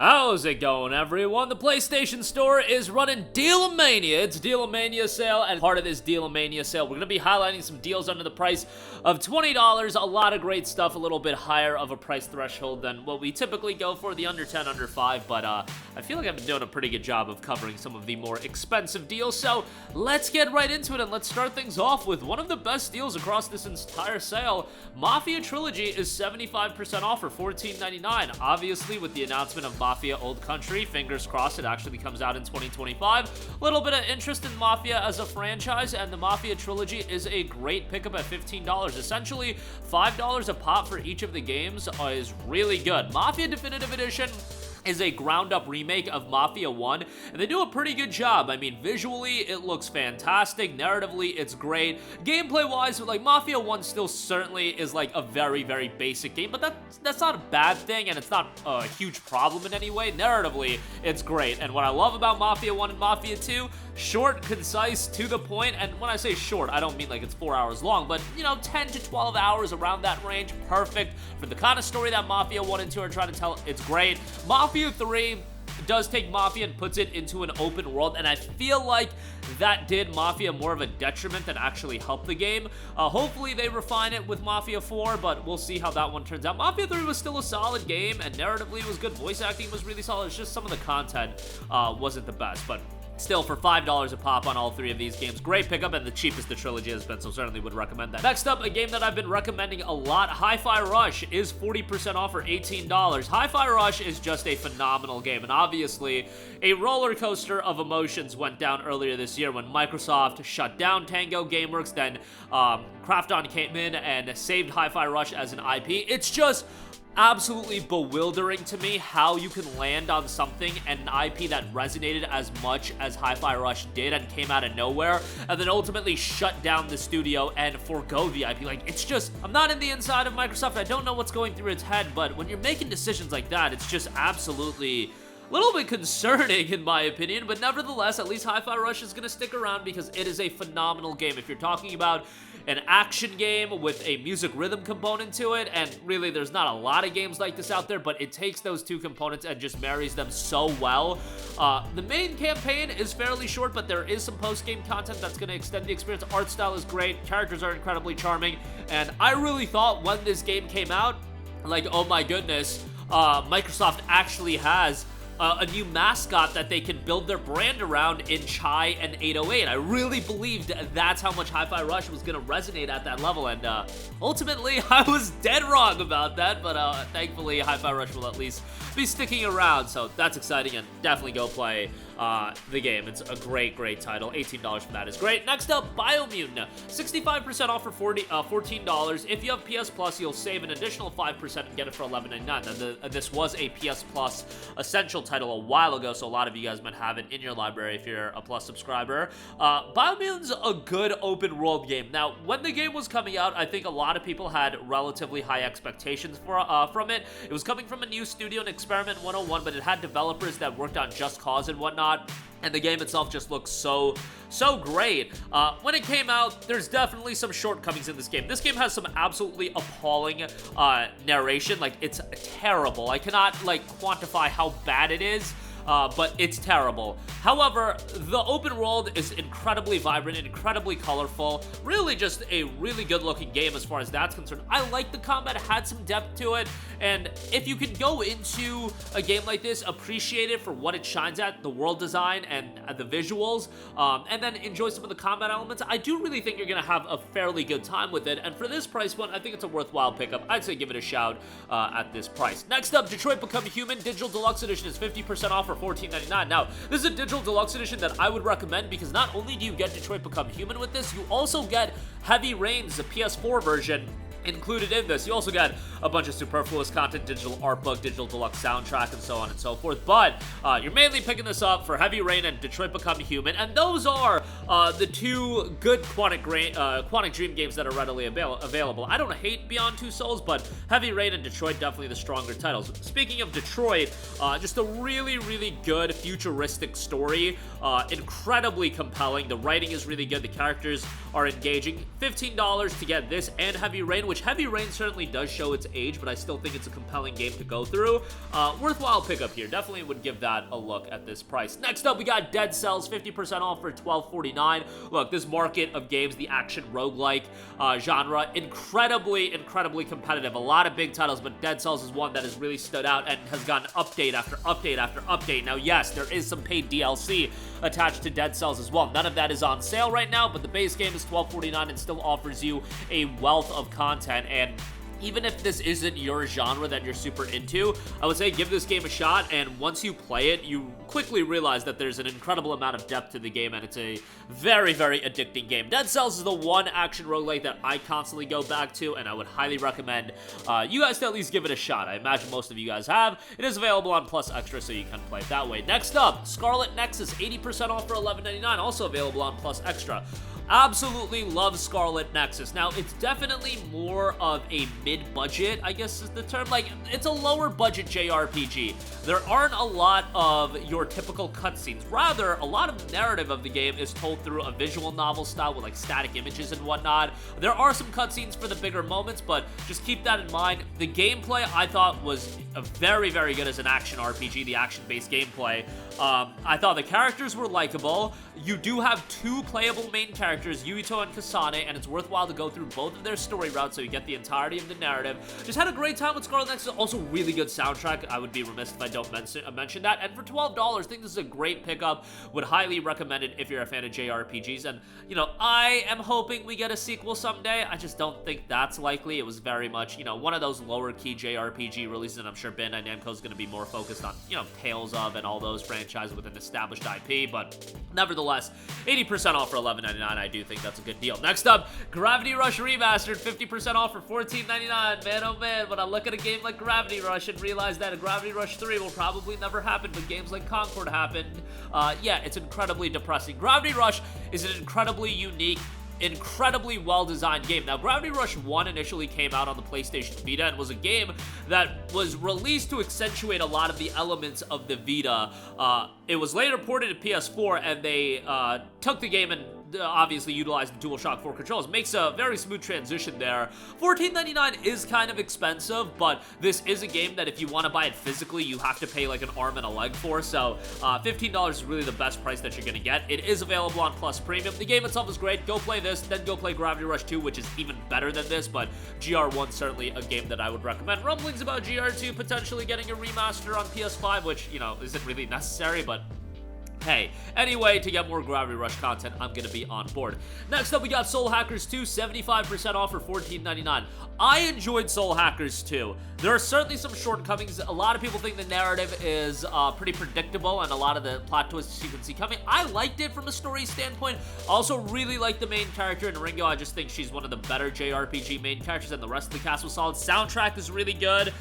How's it going, everyone? The PlayStation Store is running Dealmania. It's Dealmania sale, and part of this Dealmania sale, we're going to be highlighting some deals under the price of $20. A lot of great stuff, a little bit higher of a price threshold than what we typically go for, the under 10, under 5, but I feel like I've been doing a pretty good job of covering some of the more expensive deals, so let's get right into it, and let's start things off with one of the best deals across this entire sale. Mafia Trilogy is 75% off for $14.99. Obviously, with the announcement of Mafia Old Country, fingers crossed it actually comes out in 2025. A little bit of interest in Mafia as a franchise, and the Mafia Trilogy is a great pickup at $15. Essentially, $5 a pop for each of the games is really good. Mafia Definitive Edition is a ground-up remake of Mafia 1, and they do a pretty good job. I mean, visually, it looks fantastic. Narratively, it's great. Gameplay-wise, like, Mafia 1 still certainly is, like, a very, very basic game, but that's not a bad thing, and it's not a huge problem in any way. Narratively, it's great, and what I love about Mafia 1 and Mafia 2, short, concise, to the point, and when I say short, I don't mean like it's 4 hours long, but, you know, 10 to 12 hours around that range, perfect for the kind of story that Mafia 1 and 2 are trying to tell. It's great. Mafia 3 does take Mafia and puts it into an open world, and I feel like that did Mafia more of a detriment than actually helped the game. Hopefully they refine it with Mafia 4, but we'll see how that one turns out. Mafia 3 was still a solid game, and narratively it was good. Voice acting was really solid. It's just some of the content wasn't the best, but still, for $5 a pop on all three of these games, great pickup, and the cheapest the trilogy has been, so certainly would recommend that. Next up, a game that I've been recommending a lot, Hi-Fi Rush, is 40% off for $18. Hi-Fi Rush is just a phenomenal game, and obviously, a roller coaster of emotions went down earlier this year when Microsoft shut down Tango Gameworks, then Krafton came in and saved Hi-Fi Rush as an IP. It's just absolutely bewildering to me how you can land on something and an IP that resonated as much as Hi-Fi Rush did and came out of nowhere, and then ultimately shut down the studio and forgo the IP. Like, it's just, I'm not in the inside of Microsoft, I don't know what's going through its head, but when you're making decisions like that, it's just absolutely a little bit concerning in my opinion, but nevertheless, at least Hi-Fi Rush is going to stick around because it is a phenomenal game. If you're talking about an action game with a music rhythm component to it, and really there's not a lot of games like this out there, but it takes those two components and just marries them so well. The main campaign is fairly short, but there is some post-game content that's going to extend the experience. Art style is great, characters are incredibly charming, and I really thought when this game came out, like, oh my goodness, Microsoft actually has a new mascot that they can build their brand around in Chai and 808. I really believed that's how much Hi-Fi Rush was going to resonate at that level, and ultimately, I was dead wrong about that, but thankfully, Hi-Fi Rush will at least be sticking around, so that's exciting, and definitely go play the game. It's a great, great title. $18 for that is great. Next up, Biomutant, 65% off for $14. If you have PS Plus, you'll save an additional 5% and get it for $11.99. Now, this was a PS Plus Essential title a while ago, so a lot of you guys might have it in your library if you're a Plus subscriber. Biomutant's a good open world game. Now, when the game was coming out, I think a lot of people had relatively high expectations from it. It was coming from a new studio, an Experiment 101, but it had developers that worked on Just Cause and whatnot, and the game itself just looks so great. When it came out, there's definitely some shortcomings in this game. This game has some absolutely appalling narration. Like, it's terrible. I cannot, like, quantify how bad it is, but it's terrible. However, the open world is incredibly vibrant, incredibly colorful, really just a really good-looking game as far as that's concerned. I like the combat, it had some depth to it, and if you can go into a game like this, appreciate it for what it shines at, the world design and the visuals, and then enjoy some of the combat elements, I do really think you're going to have a fairly good time with it, and for this price point, I think it's a worthwhile pickup. I'd say give it a shout at this price. Next up, Detroit Become Human Digital Deluxe Edition is 50% off for $14.99. Now, this is a Digital Deluxe Edition that I would recommend because not only do you get Detroit Become Human with this, you also get Heavy Rain's, the PS4 version, included in this. You also got a bunch of superfluous content, digital art book, digital deluxe soundtrack, and so on and so forth, but you're mainly picking this up for Heavy Rain and Detroit Become Human, and those are the two good Quantic Dream games that are readily available. I don't hate Beyond Two Souls, but Heavy Rain and Detroit definitely the stronger titles. Speaking of Detroit, just a really, really good futuristic story, incredibly compelling. The writing is really good, the characters are engaging. $15 to get this and Heavy Rain, which Heavy Rain certainly does show its age, but I still think it's a compelling game to go through. Worthwhile pickup here. Definitely would give that a look at this price. Next up, we got Dead Cells, 50% off for $12.49. Look, this market of games, the action roguelike genre, incredibly competitive. A lot of big titles, but Dead Cells is one that has really stood out and has gotten update after update after update. Now, yes, there is some paid DLC attached to Dead Cells as well. None of that is on sale right now, but the base game is $12.49 and still offers you a wealth of content. And even if this isn't your genre that you're super into, I would say give this game a shot, and once you play it, you quickly realize that there's an incredible amount of depth to the game, and it's a very addicting game. Dead Cells is the one action roguelike that I constantly go back to, and I would highly recommend you guys to at least give it a shot. I imagine most of you guys have. It is available on Plus Extra, so you can play it that way. Next up, SCARLET Nexus, 80% off for $11.99, also available on Plus Extra. Absolutely love SCARLET Nexus. Now, it's definitely more of a mid-budget, I guess is the term. Like, it's a lower-budget JRPG. There aren't a lot of your typical cutscenes. Rather, a lot of the narrative of the game is told through a visual novel style with, like, static images and whatnot. There are some cutscenes for the bigger moments, but just keep that in mind. The gameplay, I thought, was very good as an action RPG, the action-based gameplay. I thought the characters were likable. You do have two playable main characters, Yuito and Kasane, and it's worthwhile to go through both of their story routes so you get the entirety of the narrative. Just had a great time with SCARLET Nexus. Also, really good soundtrack. I would be remiss if I don't mention that. And for $12, I think this is a great pickup. Would highly recommend it if you're a fan of JRPGs. And, you know, I am hoping we get a sequel someday. I just don't think that's likely. It was very much, you know, one of those lower-key JRPG releases, and I'm sure Bandai Namco is going to be more focused on, you know, Tales of and all those franchises with an established IP. But nevertheless, 80% off for $11.99. I do think that's a good deal. Next up, Gravity Rush Remastered, 50% off for $14.99. Man, oh man, when I look at a game like Gravity Rush and realize that a Gravity Rush 3 will probably never happen, but games like Concord happened, yeah, it's incredibly depressing. Gravity Rush is an incredibly unique, incredibly well-designed game. Now, Gravity Rush 1 initially came out on the PlayStation Vita and was a game that was released to accentuate a lot of the elements of the Vita. It was later ported to PS4, and they took the game and obviously utilized the DualShock 4 controls. Makes a very smooth transition there. $14.99 is kind of expensive, but this is a game that if you want to buy it physically, you have to pay like an arm and a leg for, so $15 is really the best price that you're going to get. It is available on Plus Premium. The game itself is great. Go play this, then go play Gravity Rush 2, which is even better than this, but GR1 certainly a game that I would recommend. Rumblings about GR2 potentially getting a remaster on PS5, which, you know, isn't really necessary, but hey, anyway, to get more Gravity Rush content, I'm gonna be on board. Next up, we got Soul Hackers 2, 75% off for $14.99. I enjoyed Soul Hackers 2. There are certainly some shortcomings. A lot of people think the narrative is pretty predictable and a lot of the plot twists you can see coming. I liked it from a story standpoint. Also really like the main character in Ringo. I just think she's one of the better JRPG main characters, and the rest of the cast was solid. Soundtrack is really good.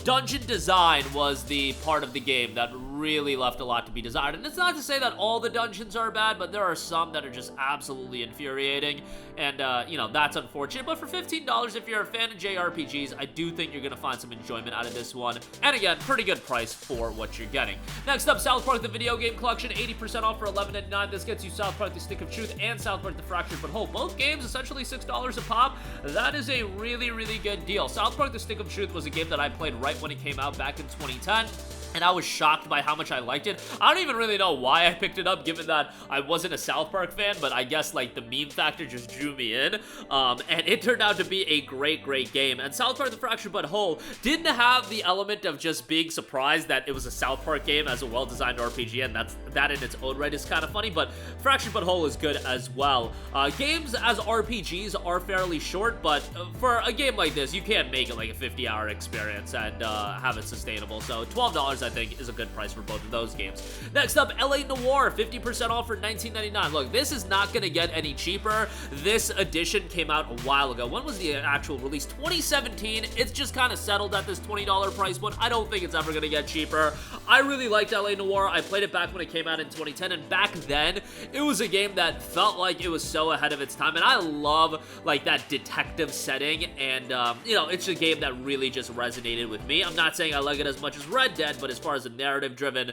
Dungeon design was the part of the game that really left a lot to be desired. And it's not to say that all the dungeons are bad, but there are some that are just absolutely infuriating. And, you know, that's unfortunate. But for $15, if you're a fan of JRPGs, I do think you're going to find some enjoyment out of this one. And again, pretty good price for what you're getting. Next up, South Park the Video Game Collection, 80% off for $11.99. This gets you South Park the Stick of Truth and South Park the Fractured But Whole. Both games essentially $6 a pop. That is a really good deal. South Park the Stick of Truth was a game that I played right when it came out back in 2010. And I was shocked by how much I liked it. I don't even really know why I picked it up, given that I wasn't a South Park fan, but I guess, like, the meme factor just drew me in. And it turned out to be a great game. And South Park the Fractured But Whole didn't have the element of just being surprised that it was a South Park game as a well-designed RPG, and that in its own right is kind of funny, but Fractured But Whole is good as well. Games as RPGs are fairly short, but for a game like this, you can't make it like a 50-hour experience and have it sustainable. So $12, I think, is a good price for both of those games. Next up, LA Noire, 50% off for $19.99. Look, this is not going to get any cheaper. This edition came out a while ago. When was the actual release? 2017. It's just kind of settled at this $20 price point. I don't think it's ever going to get cheaper. I really liked LA Noire. I played it back when it came out in 2010, and back then, it was a game that felt like it was so ahead of its time, and I love, like, that detective setting, and, you know, it's a game that really just resonated with me. I'm not saying I like it as much as Red Dead, but as far as a narrative-driven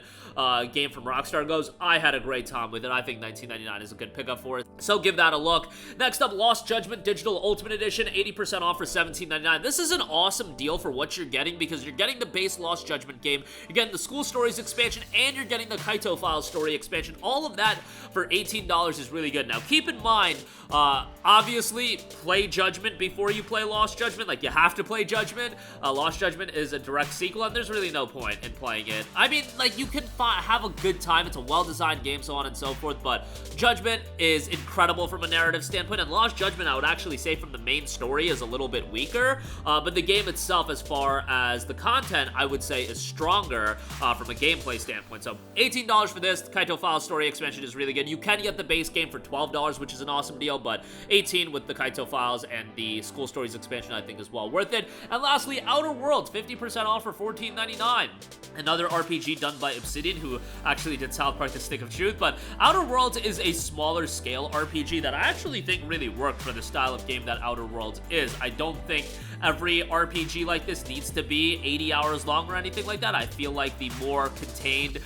game from Rockstar goes, I had a great time with it. I think $19.99 is a good pickup for it, so give that a look. Next up, Lost Judgment Digital Ultimate Edition, 80% off for $17.99. This is an awesome deal for what you're getting, because you're getting the base Lost Judgment game, you're getting the School Stories expansion, and you're getting the Kaito Files story expansion. All of that for $18 is really good. Now, keep in mind, obviously, play Judgment before you play Lost Judgment. Like, you have to play Judgment. Lost Judgment is a direct sequel, and there's really no point in playing it. I mean, like, you can have a good time. It's a well-designed game, so on and so forth, but Judgment is incredible from a narrative standpoint, and Lost Judgment, I would actually say, from the main story, is a little bit weaker, but the game itself, as far as the content, I would say, is stronger from a gameplay standpoint. So $18 for this. The Kaito Files story expansion is really good. You can get the base game for $12, which is an awesome deal, but $18 with the Kaito Files and the School Stories expansion, I think, is well worth it. And lastly, Outer Worlds, 50% off for $14.99. Another RPG done by Obsidian, who actually did South Park: The Stick of Truth, but Outer Worlds is a smaller scale RPG that I actually think really worked for the style of game that Outer Worlds is. I don't think every RPG like this needs to be 80 hours long or anything like that. I feel like the more contained,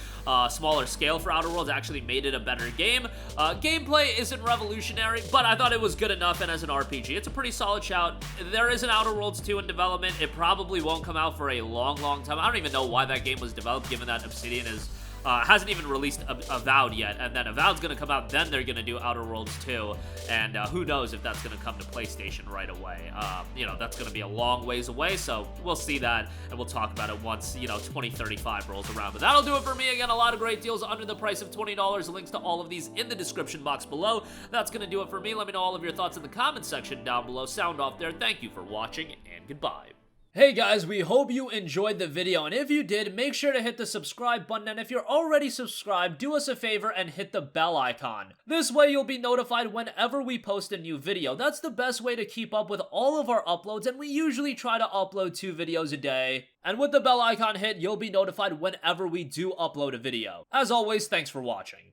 smaller scale for Outer Worlds actually made it a better game. Gameplay isn't revolutionary, but I thought it was good enough, and as an RPG, it's a pretty solid shout. There is an Outer Worlds 2 in development. It probably won't come out for a long, long time. I don't even know why that game was developed, given that Obsidian is hasn't even released Avowed yet, and then Avowed's gonna come out, then they're gonna do Outer Worlds 2, and who knows if that's gonna come to PlayStation right away. You know, that's gonna be a long ways away, so we'll see that, and we'll talk about it once, you know, 2035 rolls around. But that'll do it for me. Again, a lot of great deals under the price of $20. Links to all of these in the description box below. That's gonna do it for me. Let me know all of your thoughts in the comment section down below. Sound off there. Thank you for watching, and goodbye. Hey guys, we hope you enjoyed the video, and if you did, make sure to hit the subscribe button, and if you're already subscribed, do us a favor and hit the bell icon. This way you'll be notified whenever we post a new video. That's the best way to keep up with all of our uploads, and we usually try to upload 2 videos a day. And with the bell icon hit, you'll be notified whenever we do upload a video. As always, thanks for watching.